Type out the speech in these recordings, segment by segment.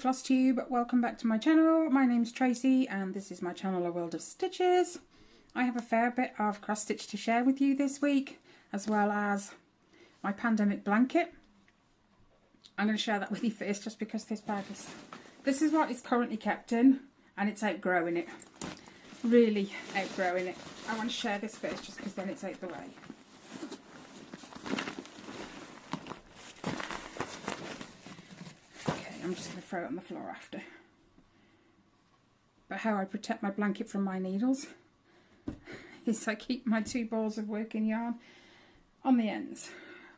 Flosstube, welcome back to my channel. My name's Tracy and this is my channel A World of Stitches. I have a fair bit of cross stitch to share with you this week, as well as my pandemic blanket. I'm going to share that with you first just because this is what it's currently kept in and it's outgrowing it. Really outgrowing it. I want to share this first just because then it's out the way. I'm just going to throw it on the floor after. But how I protect my blanket from my needles is I keep my 2 balls of working yarn on the ends.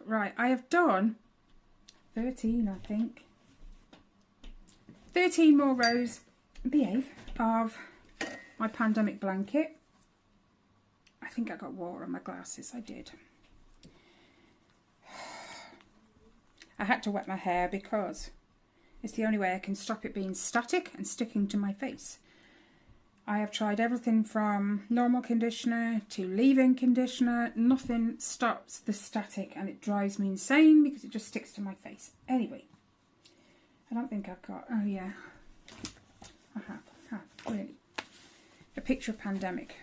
Right, I have done 13, I think. 13 more rows, behave, of my pandemic blanket. I think I got water on my glasses, I did. I had to wet my hair because it's the only way I can stop it being static and sticking to my face. I have tried everything from normal conditioner to leave-in conditioner. Nothing stops the static and it drives me insane because it just sticks to my face. Anyway, I don't think I've got, oh yeah, I have, really. A picture of pandemic.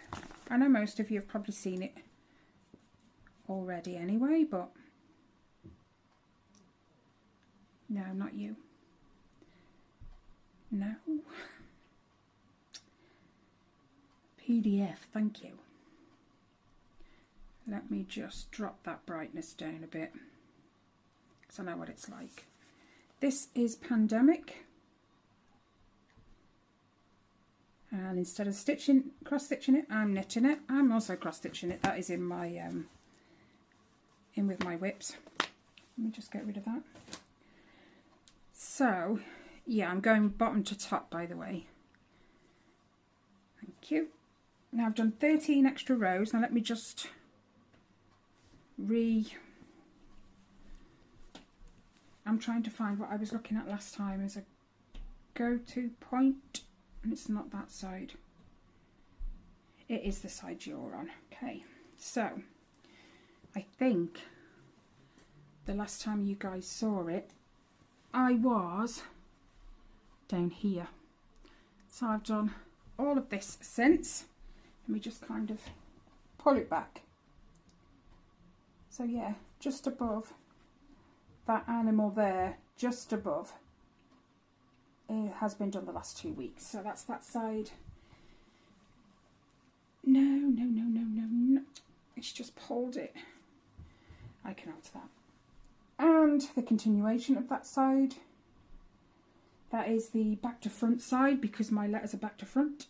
I know most of you have probably seen it already anyway, but no, not you. No. PDF, thank you. Let me just drop that brightness down a bit because I know what it's like. This is pandemic. And instead of cross stitching it, I'm knitting it. I'm also cross stitching it. That is in my in with my whips. Let me just get rid of that. So yeah, I'm going bottom to top, by the way. Thank you. Now I've done 13 extra rows. Now let me just I'm trying to find what I was looking at last time as a go-to point, and it's not that side. It is the side you're on. Okay, so I think the last time you guys saw it, I was down here. So I've done all of this since. Let me just kind of pull it back. So yeah, just above that animal there, just above, it has been done the last 2 weeks. So that's that side. No. It's just pulled it. I can alter that. And the continuation of that side. That is the back to front side because my letters are back to front.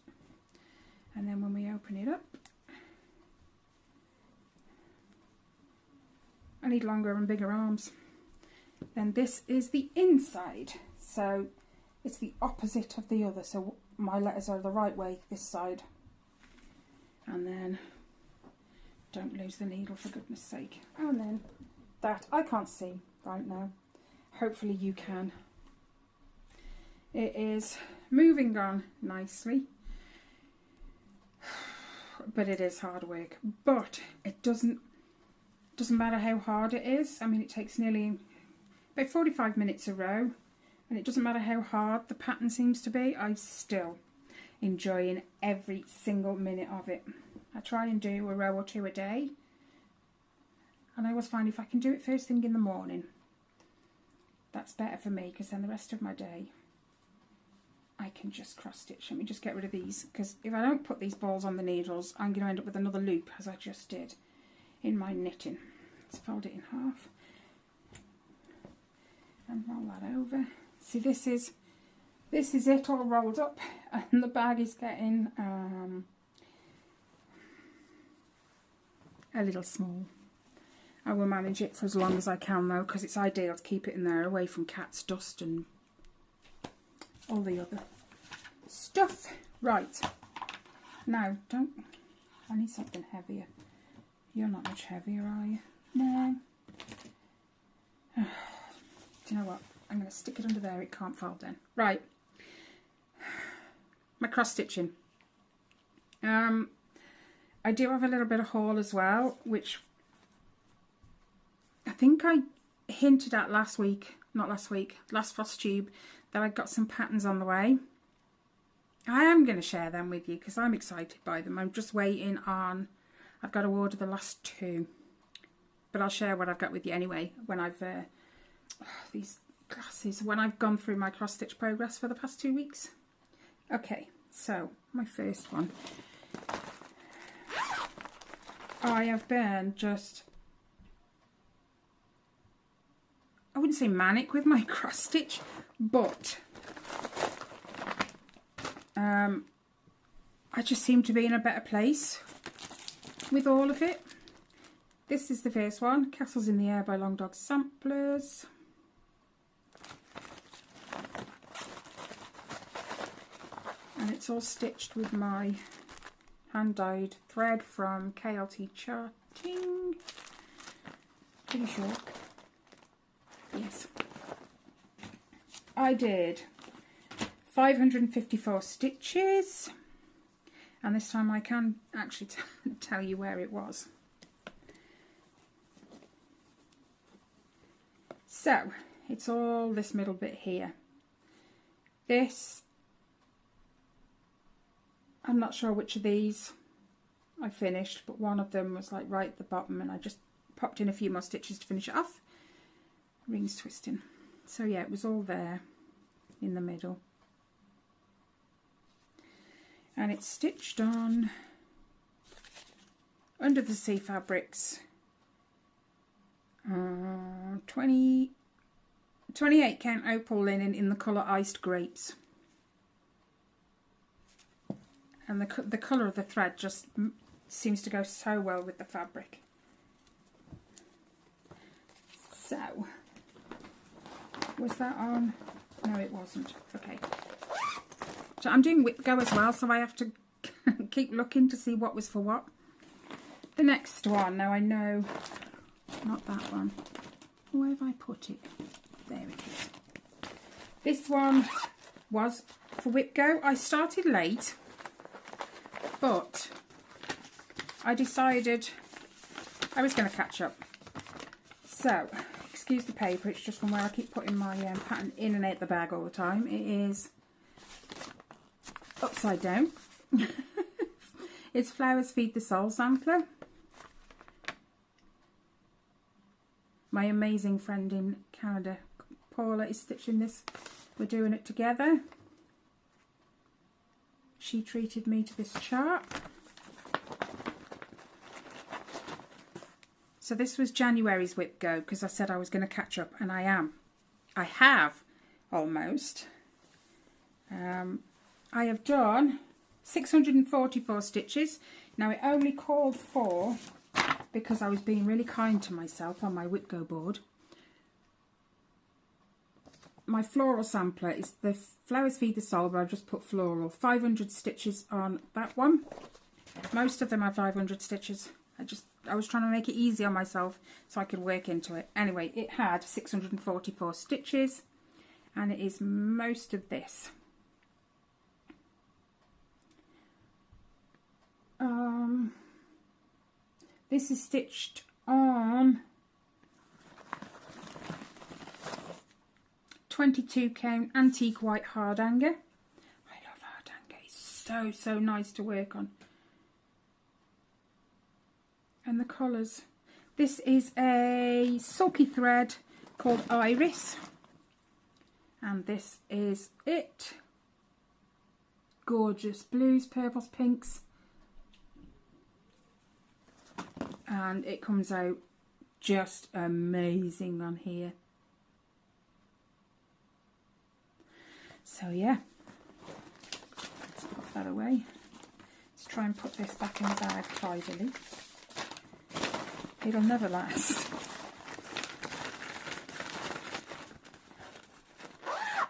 And then when we open it up, I need longer and bigger arms. Then this is the inside. So it's the opposite of the other. So my letters are the right way this side. And then don't lose the needle for goodness sake. And then that I can't see right now. Hopefully you can. It is moving on nicely, but it is hard work. But it doesn't matter how hard it is. I mean, it takes nearly about 45 minutes a row, and it doesn't matter how hard the pattern seems to be. I'm still enjoying every single minute of it. I try and do a row or 2 a day, and I always find if I can do it first thing in the morning, that's better for me because then the rest of my day I can just cross stitch. Let me just get rid of these because if I don't put these balls on the needles, I'm going to end up with another loop as I just did in my knitting. Let's fold it in half and roll that over. See, this is it all rolled up, and the bag is getting a little small. I will manage it for as long as I can though, because it's ideal to keep it in there away from cats, dust and all the other stuff. Right, now I need something heavier. You're not much heavier, are you? No. Do you know what, I'm going to stick it under there, it can't fall down. Right, my cross stitching. I do have a little bit of haul as well, which I think I hinted at last Flosstube, that I got some patterns on the way. I am going to share them with you because I'm excited by them. I'm just waiting on, I've got to order the last 2. But I'll share what I've got with you anyway when I've, these glasses, when I've gone through my cross stitch progress for the past 2 weeks. Okay, so my first one. I have been just, I wouldn't say manic with my cross stitch, but I just seem to be in a better place with all of it. This is the first one, Castles in the Air by Long Dog Samplers. And it's all stitched with my hand-dyed thread from KLT Charting. Pretty sure. Yes. I did 554 stitches. And this time I can actually tell you where it was. So, it's all this middle bit here. This, I'm not sure which of these I finished, but one of them was like right at the bottom and I just popped in a few more stitches to finish it off. Rings twisting. So yeah, it was all there in the middle. And it's stitched on under the sea fabrics. 28 count opal linen in the colour Iced Grapes. And the colour of the thread just seems to go so well with the fabric. So, was that on? No, it wasn't. Okay. So I'm doing whip go as well, so I have to keep looking to see what was for what. The next one, now I know, not that one. Where have I put it? There it is. This one was for whip go. I started late, but I decided I was going to catch up. So, excuse the paper, it's just from where I keep putting my pattern in and out the bag all the time. It is upside down. It's Flowers Feed the Soul sampler. My amazing friend in Canada, Paula, is stitching this. We're doing it together. She treated me to this chart. So this was January's whip go because I said I was going to catch up, and I am. I have almost. I have done 644 stitches. Now it only called for, because I was being really kind to myself on my whip go board. My floral sampler is the Flowers Feed the Soul, but I've just put floral. 500 stitches on that one. Most of them are 500 stitches. I was trying to make it easy on myself so I could work into it. Anyway, it had 644 stitches, and it is most of this. This is stitched on 22 count antique white hardanger. I love hardanger. It's so nice to work on. And the colours. This is a sulky thread called Iris. And this is it. Gorgeous blues, purples, pinks. And it comes out just amazing on here. So yeah, let's put that away. Let's try and put this back in the bag tidily. It'll never last.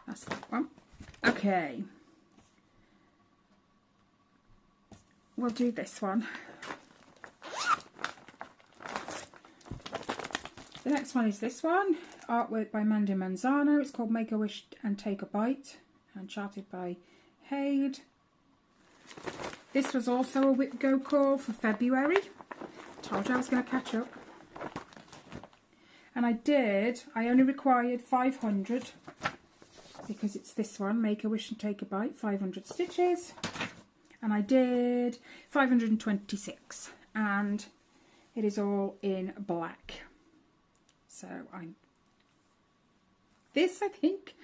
That's that one. Okay. We'll do this one. The next one is this one. Artwork by Mandy Manzano. It's called Make a Wish and Take a Bite. And charted by Haid. This was also a whip go call for February. Told you I was going to catch up. And I did. I only required 500. because it's this one, Make a Wish and Take a Bite, 500 stitches, and I did 526, and it is all in black. So I think,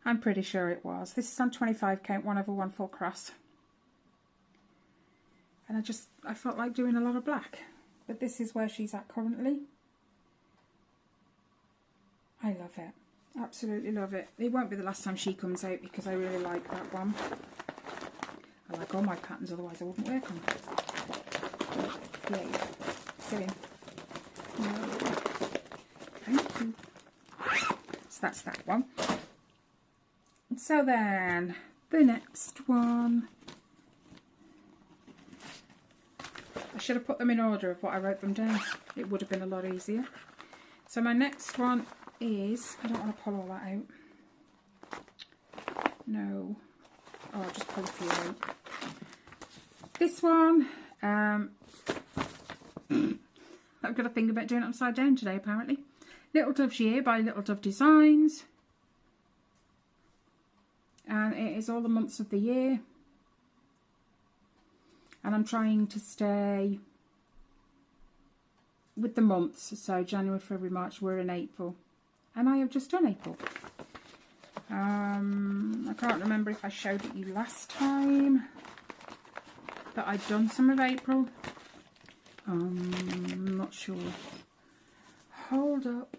I'm pretty sure it was. This is on 25 count, 1/1 full cross. And I felt like doing a lot of black. But this is where she's at currently. I love it. Absolutely love it. It won't be the last time she comes out because I really like that one. I like all my patterns, otherwise I wouldn't work on them. Yay. Get in. No. Thank you. So that's that one. So then, the next one. I should have put them in order of what I wrote them down. It would have been a lot easier. So my next one is, I don't want to pull all that out. No. Oh, I'll just pull a few out. This one, I've got a thing about doing it upside down today apparently. Little Dove's Year by Little Dove Designs. And it is all the months of the year. And I'm trying to stay with the months. So January, February, March, we're in April. And I have just done April. I can't remember if I showed it you last time that I'd done some of April. I'm not sure. Hold up.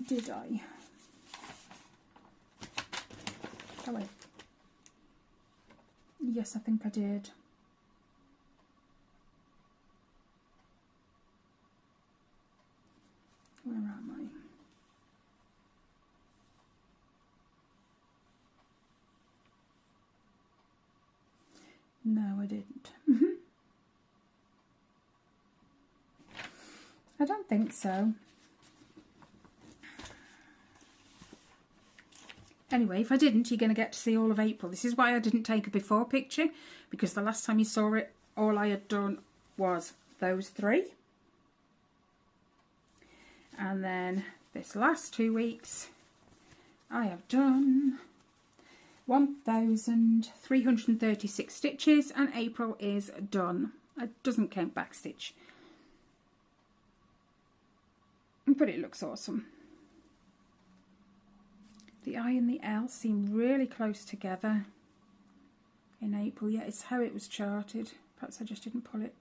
Did I? Oh wait. Yes, I think I did. Where am I? No, I didn't. I don't think so. Anyway, if I didn't, you're going to get to see all of April. This is why I didn't take a before picture, because the last time you saw it, all I had done was those three. And then this last 2 weeks, I have done 1,336 stitches, and April is done. It doesn't count back stitch, but it looks awesome. The I and the L seem really close together in April. Yeah, it's how it was charted. Perhaps I just didn't pull it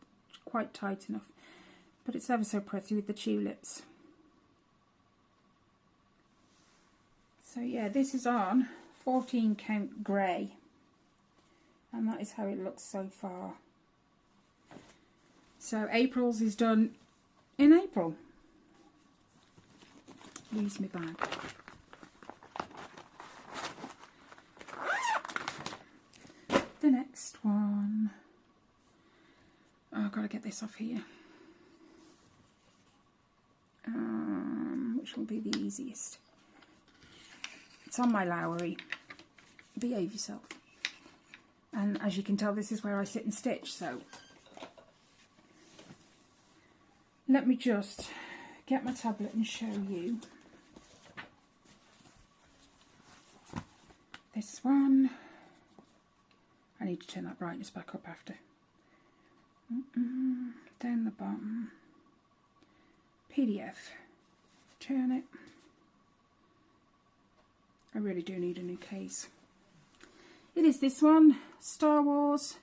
quite tight enough. But it's ever so pretty with the tulips. So yeah, this is on 14 count grey. And that is how it looks so far. So April's is done in April. Use my bag. The next one, oh, I've got to get this off here, which will be the easiest. It's on my Lowry, Behave Yourself, and as you can tell, this is where I sit and stitch, so let me just get my tablet and show you this one. I need to turn that brightness back up after. Down the bottom. PDF. Turn it. I really do need a new case. It is this one, Star Wars.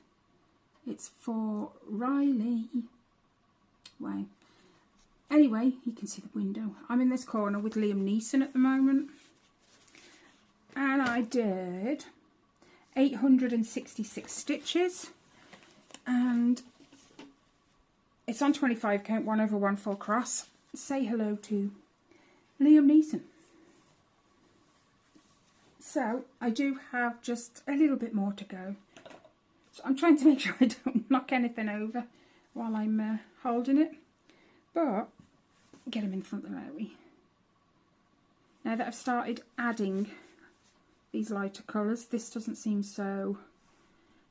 It's for Riley. Wow. Anyway, you can see the window. I'm in this corner with Liam Neeson at the moment. And I did 866 stitches, and it's on 25 count, 1/1 full cross. Say hello to Liam Neeson. So I do have just a little bit more to go, so I'm trying to make sure I don't knock anything over while I'm holding it, but get him in front of the Mary. Now that I've started adding these lighter colours, this doesn't seem so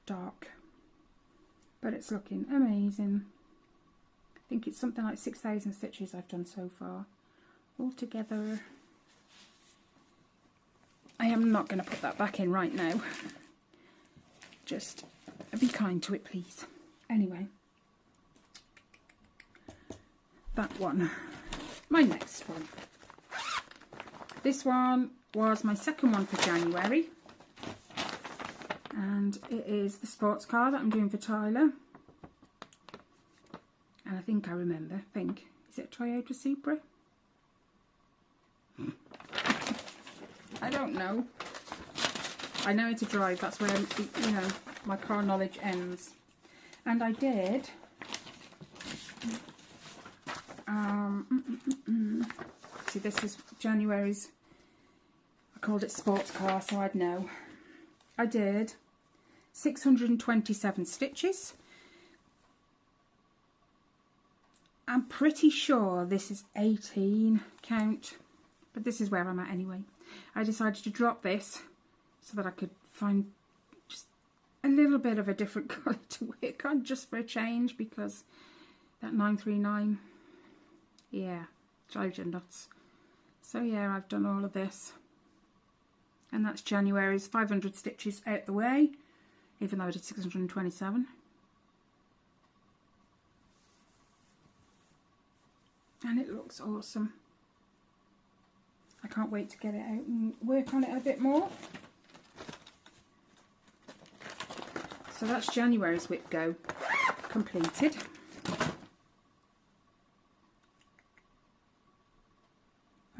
dark, but it's looking amazing. I think it's something like 6,000 stitches I've done so far altogether. I am not going to put that back in right now. Just be kind to it, please. Anyway, that one. My next one. This one was my second one for January. And it is the sports car that I'm doing for Tyler. And I think I remember. Is it a Toyota Supra? I don't know. I know how to drive. That's where, you know, my car knowledge ends. And I did. See, this is January's. I called it sports car, so I'd know. I did 627 stitches. I'm pretty sure this is 18 count, but this is where I'm at anyway. I decided to drop this so that I could find just a little bit of a different colour to work on, just for a change, because that 939, yeah, drives you nuts. So yeah, I've done all of this. And that's January's 500 stitches out the way, even though I did 627. And it looks awesome. I can't wait to get it out and work on it a bit more. So that's January's whip go completed.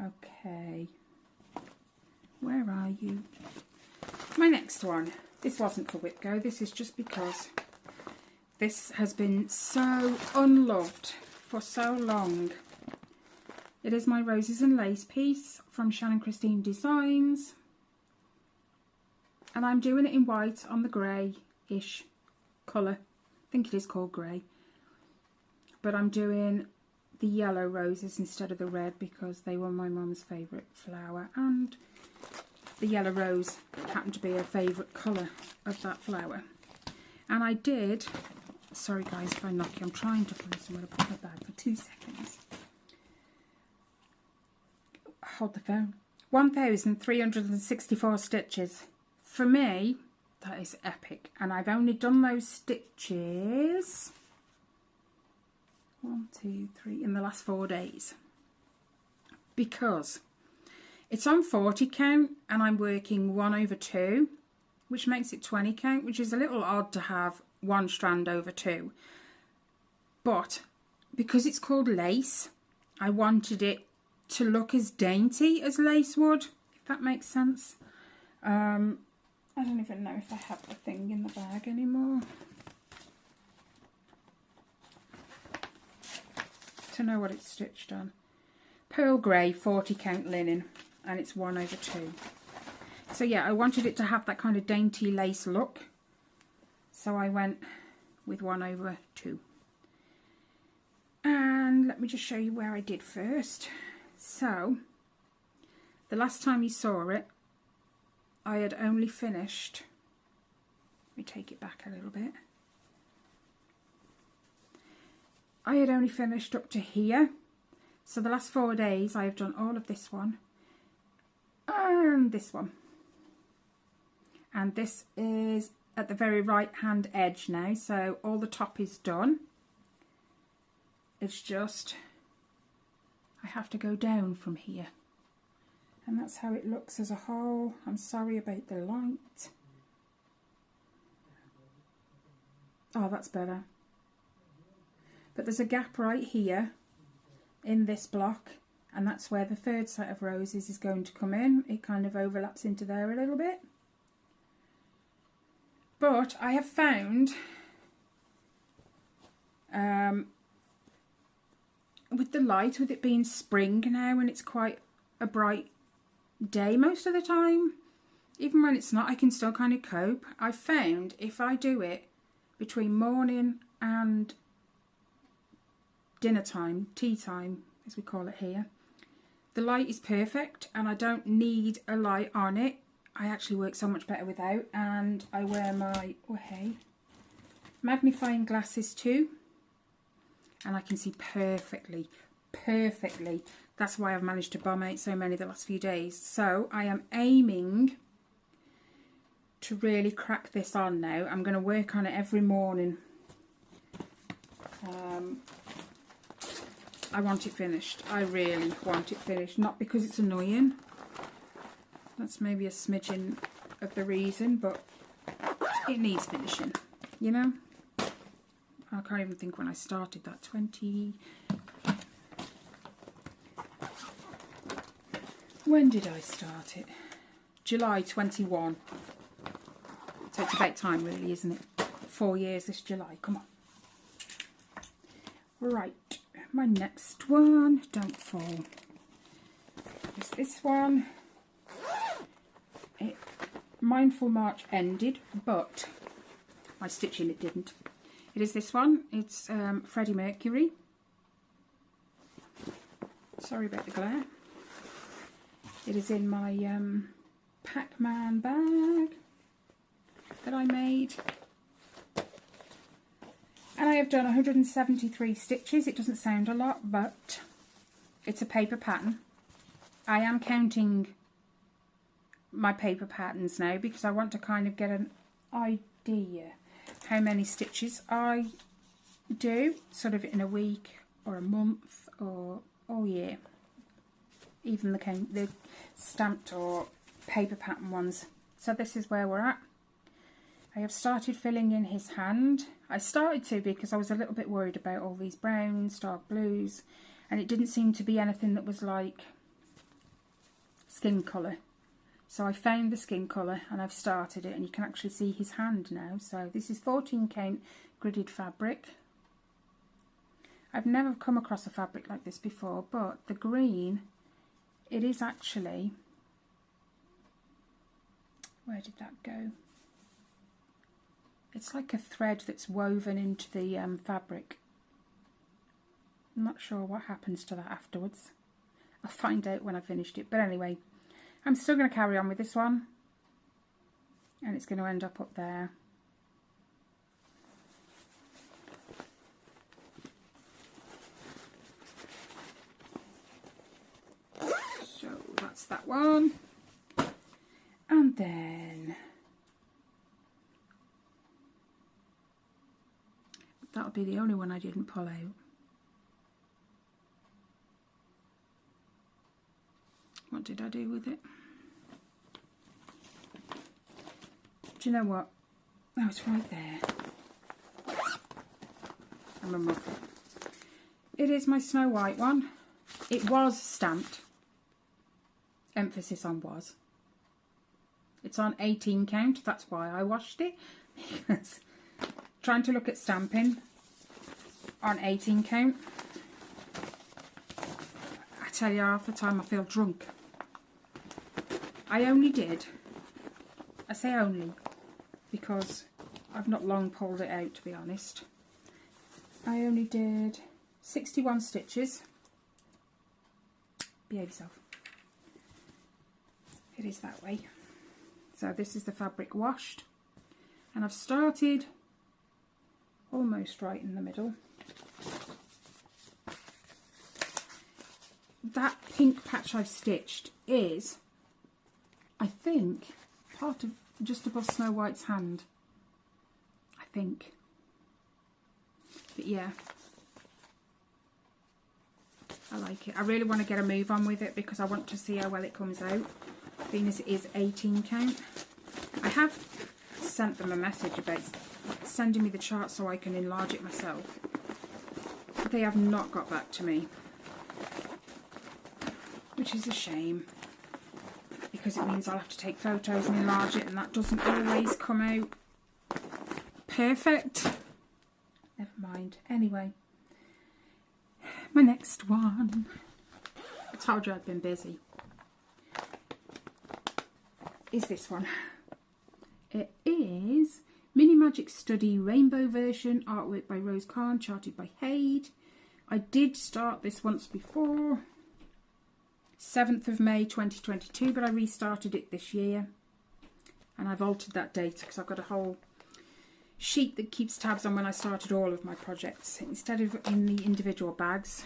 Okay. Where are you? My next one. This wasn't for whip go. This is just because this has been so unloved for so long. It is my Roses and Lace piece from Shannon Christine Designs. And I'm doing it in white on the grey-ish colour. I think it is called grey. But I'm doing the yellow roses instead of the red because they were my mum's favourite flower. And the yellow rose happened to be her favourite colour of that flower. And I did... Sorry guys if I knock you. I'm trying to find somewhere to put my bag for 2 seconds. Hold the phone. 1,364 stitches. For me, that is epic. And I've only done those stitches 1, 2, 3 in the last 4 days. Because it's on 40 count and I'm working 1/2, which makes it 20 count, which is a little odd to have one strand over 2. But because it's called lace, I wanted it to look as dainty as lace would, if that makes sense. I don't even know if I have the thing in the bag anymore to know what it's stitched on. Pearl grey 40 count linen, and it's 1/2. So yeah, I wanted it to have that kind of dainty lace look, so I went with 1/2. And let me just show you where I did first. So the last time you saw it, I had only finished, let me take it back a little bit. I had only finished up to here. So the last 4 days I have done all of this one and this one. And this is at the very right hand edge now, so all the top is done. It's just, I have to go down from here. And that's how it looks as a whole. I'm sorry about the light. Oh, that's better. But there's a gap right here in this block, and that's where the third set of roses is going to come in. It kind of overlaps into there a little bit. But I have found with the light, with it being spring now and it's quite a bright day most of the time, even when it's not, I can still kind of cope. I found if I do it between morning and dinner time, tea time as we call it here, the light is perfect and I don't need a light on it. I actually work so much better without, and I wear my magnifying glasses too, and I can see perfectly That's why I've managed to bomb out so many the last few days. So I am aiming to really crack this on now. I'm going to work on it every morning. I want it finished. I really want it finished. Not because it's annoying. That's maybe a smidgen of the reason, but it needs finishing, you know? I can't even think when I started that. 20... When did I start it? July 21. So it's about time really, isn't it? 4 years this July. Come on. Right. My next one. Don't fall. Is this one. Mindful March ended, but my stitching it didn't. It is this one. It's Freddie Mercury. Sorry about the glare. It is in my Pac-Man bag that I made. And I have done 173 stitches. It doesn't sound a lot, but it's a paper pattern. I am counting my paper patterns now because I want to kind of get an idea how many stitches I do, sort of in a week or a month or all year. Even the stamped or paper pattern ones. So this is where we're at. I have started filling in his hand. I started to because I was a little bit worried about all these browns, dark blues, and it didn't seem to be anything that was like skin colour. So I found the skin colour and I've started it, and you can actually see his hand now. So this is 14 count gridded fabric. I've never come across a fabric like this before, but the green, it is actually, where did that go? It's like a thread that's woven into the fabric. I'm not sure what happens to that afterwards. I'll find out when I've finished it. But anyway, I'm still going to carry on with this one. And it's going to end up there. So that's that one. And then that'll be the only one I didn't pull out. What did I do with it? Do you know what? Oh, it's right there. I'm a muck. It is my Snow White one. It was stamped. Emphasis on was. It's on 18 count. That's why I washed it. Because trying to look at stamping on 18 count, I tell you, half the time I feel drunk. I only did, I say only, because I've not long pulled it out, to be honest. I only did 61 stitches. Behave yourself. It is that way. So this is the fabric washed, and I've started almost right in the middle. That pink patch I've stitched is, I think, part of just above Snow White's hand. I think. But yeah, I like it. I really want to get a move on with it because I want to see how well it comes out, being as it is 18 count. I have sent them a message about sending me the chart so I can enlarge it myself. But they have not got back to me, which is a shame, because it means I'll have to take photos and enlarge it, and that doesn't always come out perfect. Never mind. Anyway, my next one. I told you I'd been busy. Is this one. It is Mini Magic Study Rainbow version, artwork by Rose Khan, charted by Haid. I did start this once before, 7th of May 2022, but I restarted it this year, and I've altered that date because I've got a whole sheet that keeps tabs on when I started all of my projects. Instead of in the individual bags,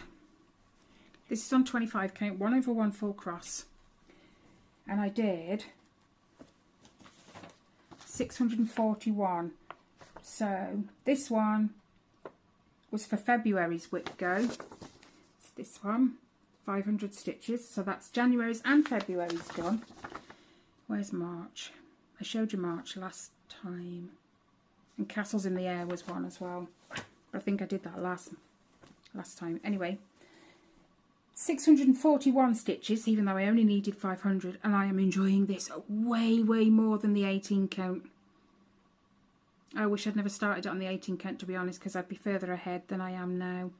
This is on 25 count, 1/1 full cross. And I did 641. So this one was for February's whip go. It's this one, 500 stitches. So that's January's and February's done. Where's March? I showed you March last time. And Castles in the Air was one as well. But I think I did that last time. Anyway, 641 stitches, even though I only needed 500, and I am enjoying this way, way more than the 18 count. I wish I'd never started it on the 18 count, to be honest, because I'd be further ahead than I am now.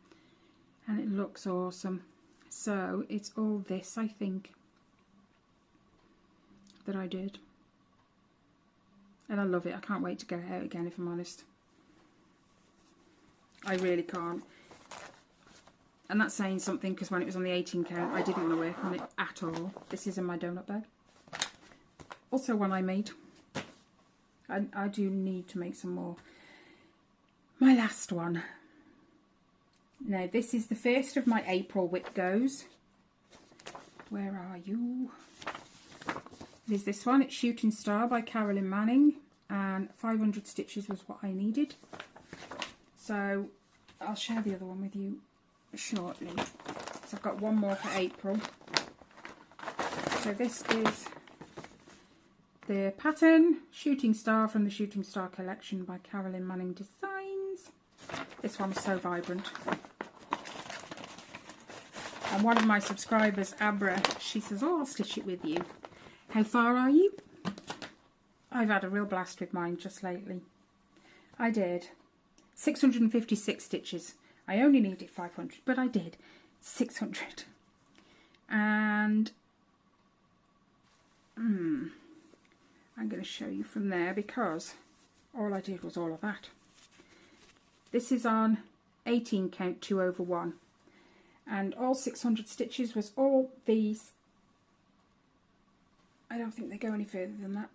And it looks awesome. So it's all this, I think, that I did. And I love it. I can't wait to go out again, if I'm honest. I really can't. And that's saying something, because when it was on the 18 count, I didn't want to work on it at all. This is in my donut bag. Also one I made. I do need to make some more. My last one. Now, this is the first of my April whip goes. Where are you? There's this one. It's Shooting Star by Carolyn Manning. And 500 stitches was what I needed. So, I'll share the other one with you shortly. So I've got one more for April. So this is the pattern Shooting Star from the Shooting Star collection by Carolyn Manning Designs. This one's so vibrant. And one of my subscribers, Abra, she says, oh, I'll stitch it with you. How far are you? I've had a real blast with mine just lately. I did 656 stitches. I only needed 500, but I did 600. And I'm going to show you from there, because all I did was all of that. This is on 18 count 2/1. And all 600 stitches was all these. I don't think they go any further than that.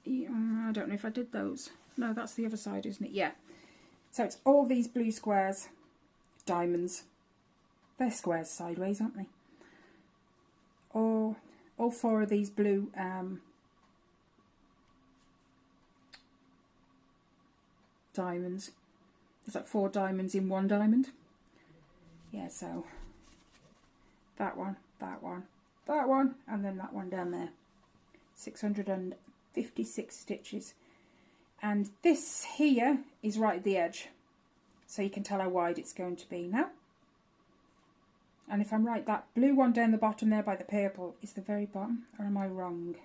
I don't know if I did those. No, that's the other side, isn't it? Yeah. So it's all these blue squares, diamonds. They're squares sideways, aren't they? All 4 of these blue diamonds. There's like 4 diamonds in 1 diamond. Yeah, so that one, that one, that one, and then that one down there. 656 stitches. And this here is right at the edge, so you can tell how wide it's going to be now. And if I'm right, that blue one down the bottom there by the purple is the very bottom, or am I wrong?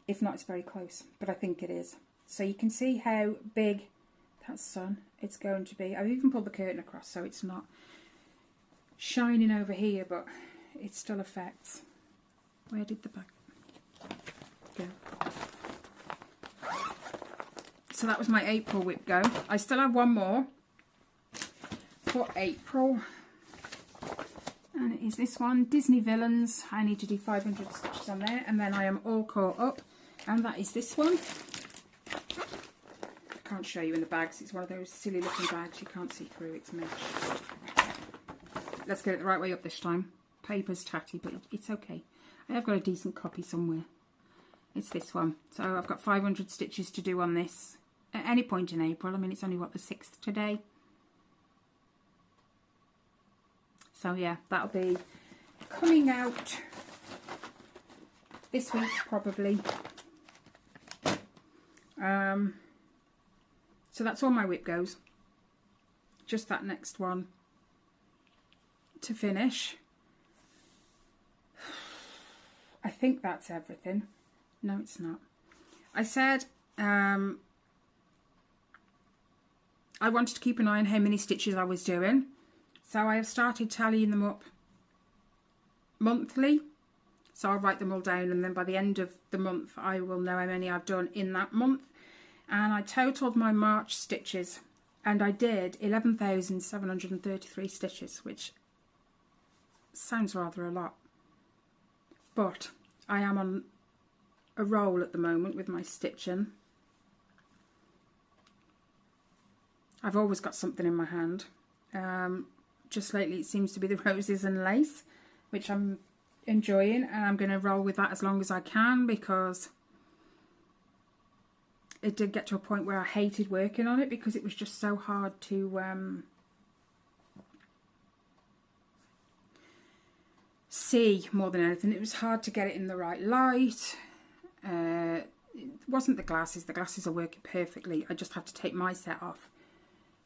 If not, it's very close, but I think it is. So you can see how big that sun it's going to be. I've even pulled the curtain across so it's not shining over here, but it still affects. Where did the back go? So that was my April whip go. I still have one more for April, and it is this one, Disney Villains. I need to do 500 stitches on there, and then I am all caught up, and that is this one. I can't show you in the bags, it's one of those silly looking bags you can't see through, it's mesh. Let's get it the right way up this time. Paper's tatty, but it's okay. I have got a decent copy somewhere. It's this one. So I've got 500 stitches to do on this at any point in April. I mean, it's only, what, the 6th today? So yeah, that'll be coming out this week probably. So that's all my whip goes. Just that next one to finish. I think that's everything. No, it's not. I said I wanted to keep an eye on how many stitches I was doing. So I have started tallying them up monthly. So I'll write them all down, and then by the end of the month I will know how many I've done in that month. And I totaled my March stitches, and I did 11,733 stitches, which sounds rather a lot. But I am on a roll at the moment with my stitching. I've always got something in my hand. just lately it seems to be the roses and lace, which I'm enjoying, and I'm going to roll with that as long as I can, because it did get to a point where I hated working on it because it was just so hard to see more than anything. It was hard to get it in the right light. It wasn't the glasses are working perfectly. I just had to take my set off.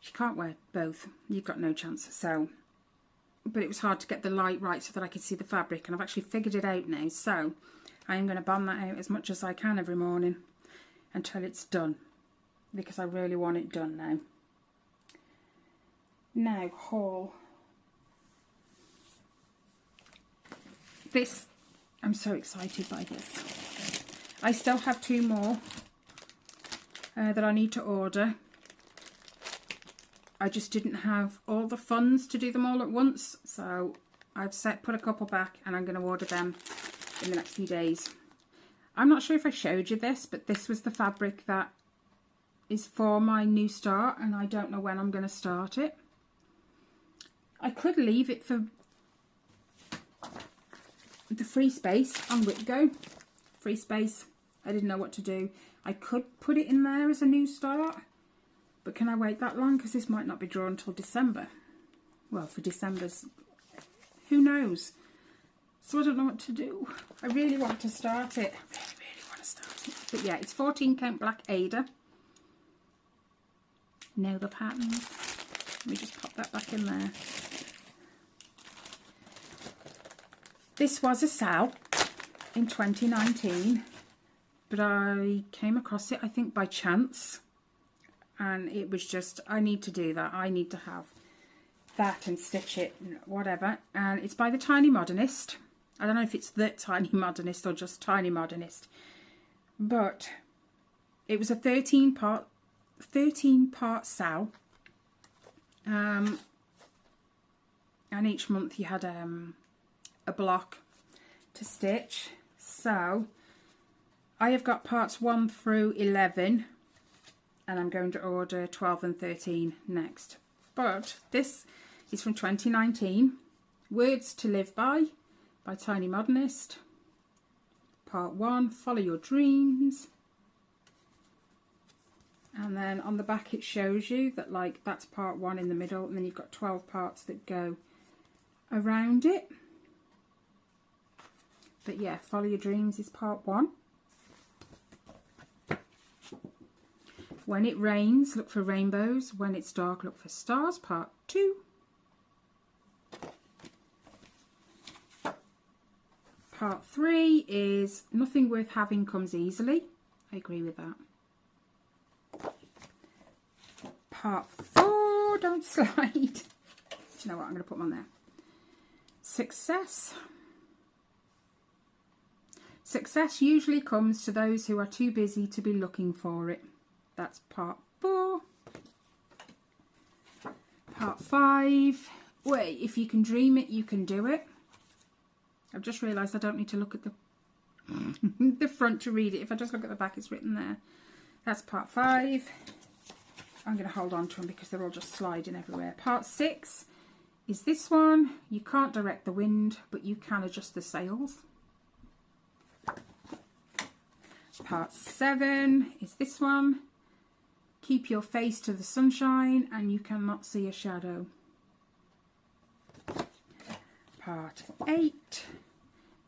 You can't wear both, you've got no chance. So, but it was hard to get the light right so that I could see the fabric, and I've actually figured it out now. So I am going to bond that out as much as I can every morning until it's done, because I really want it done now. Now, haul. This, I'm so excited by this. I still have 2 more that I need to order. I just didn't have all the funds to do them all at once, so I've put a couple back, and I'm going to order them in the next few days. I'm not sure if I showed you this, but this was the fabric that is for my new start, and I don't know when I'm going to start it. I could leave it for the free space on WhipGo. Free space. I didn't know what to do. I could put it in there as a new start, but can I wait that long? Because this might not be drawn until December. Well, for December's, who knows? So I don't know what to do. I really want to start it. I really want to start it. But yeah, it's 14 count black Ada. Now the patterns. Let me just pop that back in there. This was a sale in 2019, but I came across it, I think, by chance. And it was just, I need to do that. I need to have that and stitch it, whatever. And it's by the Tiny Modernist. I don't know if it's the Tiny Modernist or just Tiny Modernist. But it was a 13-part sale. And each month you had a block to stitch. So I have got parts 1 through 11. And I'm going to order 12 and 13 next. But this is from 2019. Words to Live By Tiny Modernist. Part 1, Follow Your Dreams. And then on the back it shows you that, like, that's part 1 in the middle, and then you've got 12 parts that go around it. But yeah, Follow Your Dreams is part 1. When it rains, look for rainbows. When it's dark, look for stars, part 2. Part 3 is Nothing Worth Having Comes Easily. I agree with that. Part 4, don't slide. Do you know what? I'm going to put them on there. Success. Success usually comes to those who are too busy to be looking for it. That's part 4. Part 5. Wait, if you can dream it, you can do it. I've just realised I don't need to look at the front to read it. If I just look at the back, it's written there. That's part 5. I'm going to hold on to them because they're all just sliding everywhere. Part 6 is this one. You can't direct the wind, but you can adjust the sails. Part 7 is this one. Keep your face to the sunshine and you cannot see a shadow. Part 8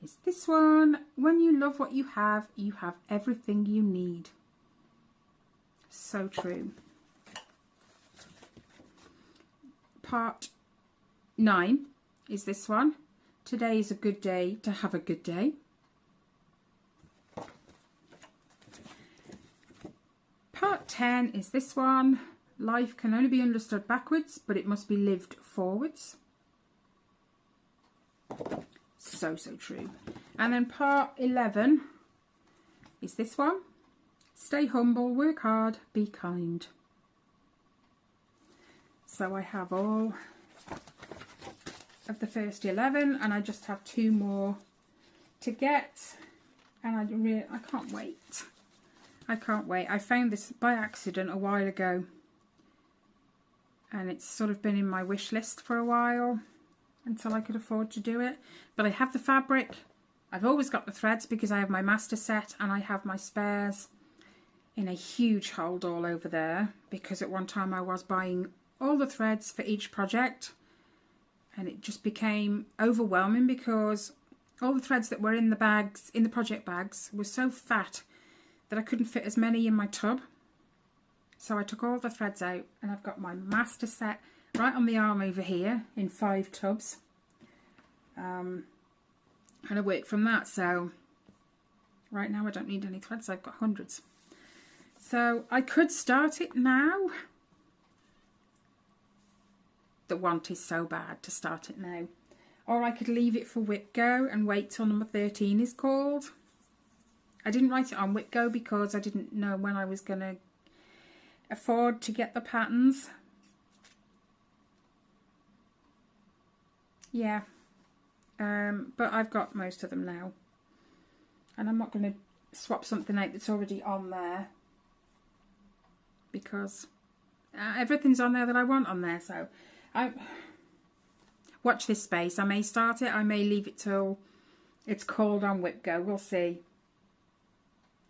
is this one. When you love what you have everything you need. So true. Part 9 is this one. Today is a good day to have a good day. Part 10 is this one. Life can only be understood backwards, but it must be lived forwards. So, so true. And then part 11 is this one. Stay humble, work hard, be kind. So I have all of the first 11 and I just have 2 more to get. And I can't wait. I can't wait. I found this by accident a while ago. and it's sort of been in my wish list for a while until I could afford to do it. But I have the fabric, I've always got the threads because I have my master set, and I have my spares in a huge hold all over there, because at one time I was buying all the threads for each project, and it just became overwhelming because all the threads that were in the bags, in the project bags, were so fat that I couldn't fit as many in my tub. So I took all the threads out, and I've got my master set right on the arm over here in 5 tubs. And I work from that, so right now I don't need any threads, I've got hundreds. So I could start it now. The want is so bad to start it now. Or I could leave it for Whip Go and wait till number 13 is called. I didn't write it on Whip Go because I didn't know when I was going to afford to get the patterns. Yeah. But I've got most of them now. And I'm not going to swap something out that's already on there, because everything's on there that I want on there. So I watch this space. I may start it, I may leave it till it's called on Whip Go, we'll see.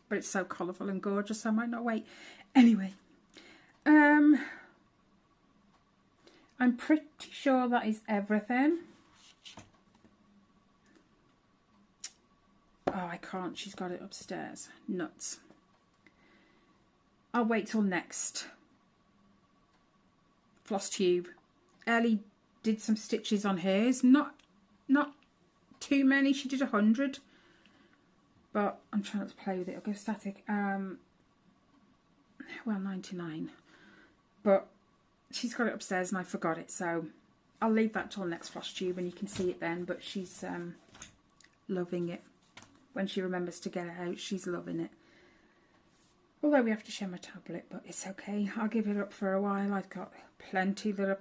But it's so colourful and gorgeous, I might not wait. Anyway, I'm pretty sure that is everything. Oh, I can't, she's got it upstairs. Nuts. I'll wait till next Flosstube. Ellie did some stitches on hers. Not too many. She did 100. But I'm trying not to play with it. I'll go static. Well, 99. But she's got it upstairs and I forgot it. So I'll leave that till next Flosstube and you can see it then. But she's loving it. When she remembers to get it out, she's loving it. Although we have to share my tablet, but it's okay. I'll give it up for a while. I've got plenty that are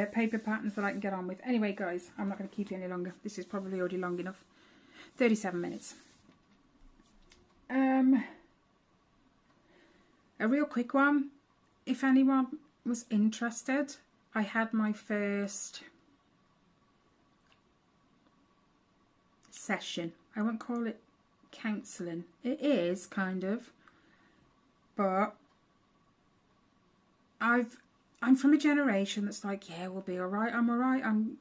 paper patterns that I can get on with. Anyway, guys, I'm not going to keep you any longer. This is probably already long enough. 37 minutes. A real quick one. If anyone was interested, I had my first session. I won't call it counselling. It is kind of, but I'm from a generation that's like, yeah, we'll be all right. I'm all right. I'm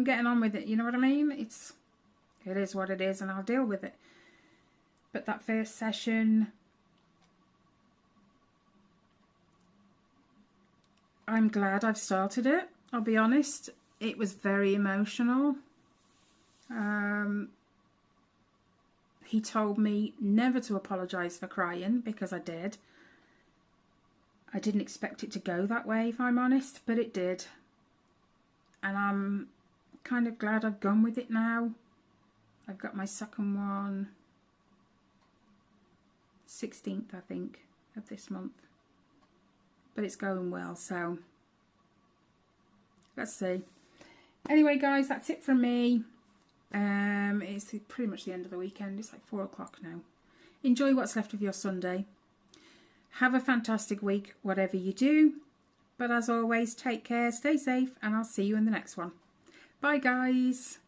getting on with it. You know what I mean? It is what it is, and I'll deal with it. But that first session, I'm glad I've started it. I'll be honest. It was very emotional. He told me never to apologise for crying, because I did. I didn't expect it to go that way, if I'm honest, but it did. And I'm kind of glad I've gone with it now. I've got my second one, 16th, I think, of this month. But it's going well, so let's see. Anyway, guys, that's it from me. It's pretty much the end of the weekend. It's like 4 o'clock now. Enjoy what's left of your Sunday. Have a fantastic week, whatever you do. But as always, take care, stay safe, and I'll see you in the next one. Bye, guys.